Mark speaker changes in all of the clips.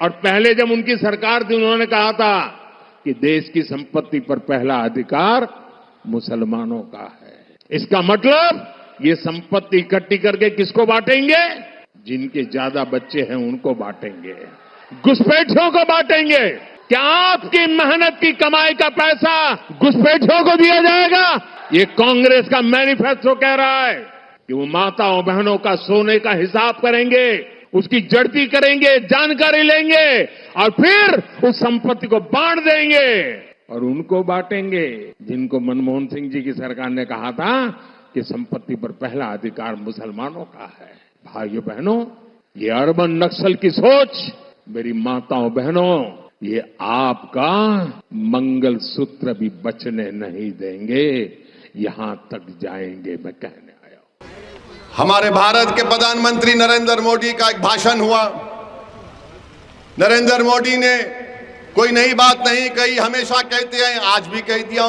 Speaker 1: और पहले जब उनकी सरकार थी उन्होंने कहा था कि देश की संपत्ति पर पहला अधिकार मुसलमानों का है। इसका मतलब ये संपत्ति इकट्ठी करके किसको बांटेंगे? जिनके ज्यादा बच्चे हैं उनको बांटेंगे, घुसपैठियों को बांटेंगे। क्या आपकी मेहनत की कमाई का पैसा घुसपैठियों को दिया जाएगा? ये कांग्रेस का मैनिफेस्टो कह रहा है कि वो माताओं बहनों का सोने का हिसाब करेंगे, उसकी जड़ती करेंगे, जानकारी लेंगे और फिर उस संपत्ति को बांट देंगे और उनको बांटेंगे जिनको मनमोहन सिंह जी की सरकार ने कहा था कि संपत्ति पर पहला अधिकार मुसलमानों का है। भाइयों बहनों, ये अर्बन नक्सल की सोच, मेरी माताओं बहनों, ये आपका मंगलसूत्र भी बचने नहीं देंगे, यहां तक जाएंगे मैं कहने आया हूं।
Speaker 2: हमारे भारत के प्रधानमंत्री नरेंद्र मोदी का एक भाषण हुआ। नरेंद्र मोदी ने कोई नई बात नहीं कही, हमेशा कहते हैं, आज भी कह दिया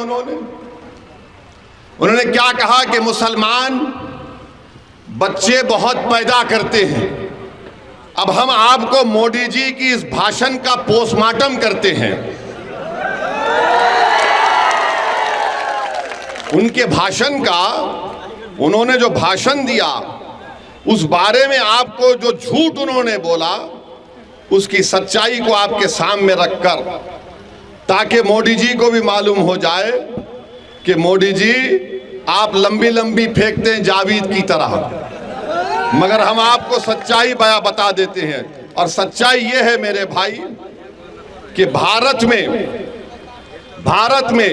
Speaker 2: उन्होंने क्या कहा कि मुसलमान बच्चे बहुत पैदा करते हैं। अब हम आपको मोदी जी की इस भाषण का पोस्टमार्टम करते हैं। उनके भाषण का, उन्होंने जो भाषण दिया उस बारे में आपको जो झूठ उन्होंने बोला उसकी सच्चाई को आपके सामने रखकर, ताकि मोदी जी को भी मालूम हो जाए कि मोदी जी आप लंबी लंबी फेंकते हैं जावेद की तरह, मगर हम आपको सच्चाई बता देते हैं। और सच्चाई ये है मेरे भाई कि भारत में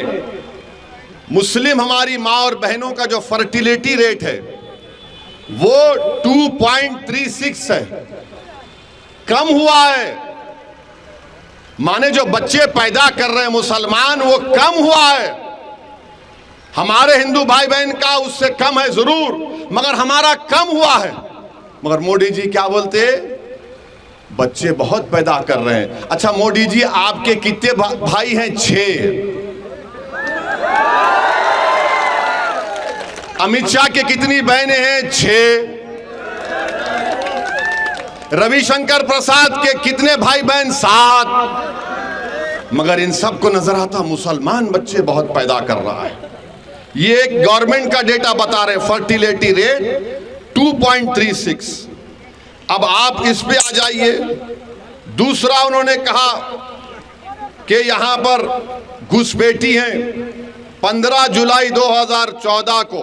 Speaker 2: मुस्लिम हमारी माँ और बहनों का जो फर्टिलिटी रेट है वो 2.36 है, कम हुआ है। माने जो बच्चे पैदा कर रहे हैं मुसलमान वो कम हुआ है। हमारे हिंदू भाई बहन का उससे कम है जरूर, मगर हमारा कम हुआ है। मगर मोदी जी क्या बोलते? बच्चे बहुत पैदा कर रहे हैं। अच्छा मोदी जी, आपके कितने भाई हैं? 6। अमित शाह के कितनी बहनें हैं? 6। रविशंकर प्रसाद के कितने भाई बहन? 7। मगर इन सबको नजर आता मुसलमान बच्चे बहुत पैदा कर रहा है। ये एक गवर्नमेंट का डेटा बता रहे, फर्टिलिटी रेट 2.36। अब आप इस पे आ जाइए। दूसरा उन्होंने कहा कि यहां पर घुसपैठी हैं। 15 जुलाई 2014 को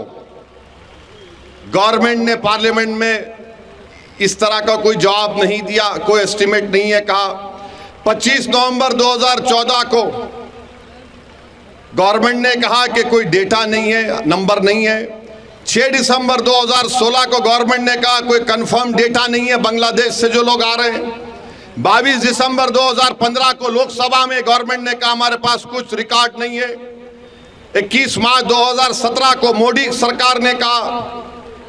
Speaker 2: गवर्नमेंट ने पार्लियामेंट में इस तरह का कोई जवाब नहीं दिया, कोई एस्टिमेट नहीं है। कहा 25 नवंबर 2014 को गवर्नमेंट ने कहा कि कोई डेटा नहीं है, नंबर नहीं है। 6 दिसंबर 2016 को गवर्नमेंट ने कहा कोई कंफर्म डेटा नहीं है बांग्लादेश से जो लोग आ रहे हैं। 22 दिसंबर 2015 को लोकसभा में गवर्नमेंट ने कहा हमारे पास कुछ रिकॉर्ड नहीं है। 21 मार्च 2017 को मोदी सरकार ने कहा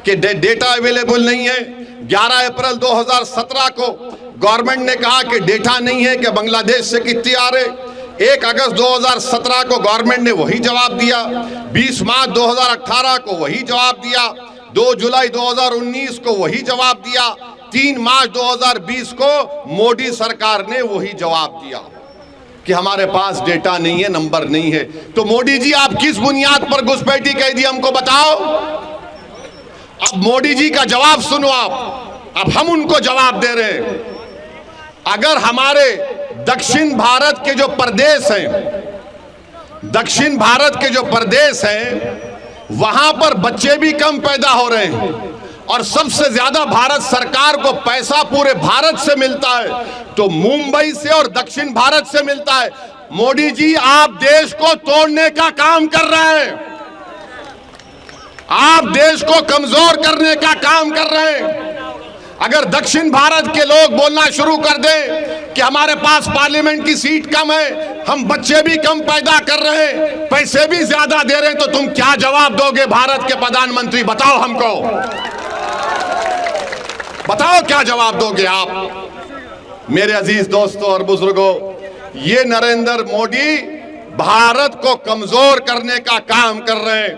Speaker 2: कि डेटा अवेलेबल नहीं है। 11 अप्रैल 2017 को गवर्नमेंट ने कहा कि डेटा नहीं है कि बांग्लादेश से कितने आ रहे। 1 अगस्त 2017 को गवर्नमेंट ने वही जवाब दिया। 20 मार्च 2018 को वही जवाब दिया। 2 जुलाई 2019 को वही जवाब दिया। 3 मार्च 2020 को मोदी सरकार ने वही जवाब दिया कि हमारे पास डेटा नहीं है, नंबर नहीं है। तो मोदी जी, आप किस बुनियाद पर घुसपैठी कह दी हमको बताओ। अब मोदी जी का जवाब सुनो आप। अब हम उनको जवाब दे रहे हैं। अगर हमारे दक्षिण भारत के जो प्रदेश हैं, दक्षिण भारत के जो प्रदेश हैं, वहां पर बच्चे भी कम पैदा हो रहे हैं और सबसे ज्यादा भारत सरकार को पैसा पूरे भारत से मिलता है तो मुंबई से और दक्षिण भारत से मिलता है। मोदी जी, आप देश को तोड़ने का काम कर रहे हैं, आप देश को कमजोर करने का काम कर रहे हैं। अगर दक्षिण भारत के लोग बोलना शुरू कर दें कि हमारे पास पार्लियामेंट की सीट कम है, हम बच्चे भी कम पैदा कर रहे हैं, पैसे भी ज्यादा दे रहे हैं, तो तुम क्या जवाब दोगे भारत के प्रधानमंत्री? बताओ हमको, बताओ क्या जवाब दोगे आप? मेरे अजीज दोस्तों और बुजुर्गों, ये नरेंद्र मोदी भारत को कमजोर करने का काम कर रहे हैं।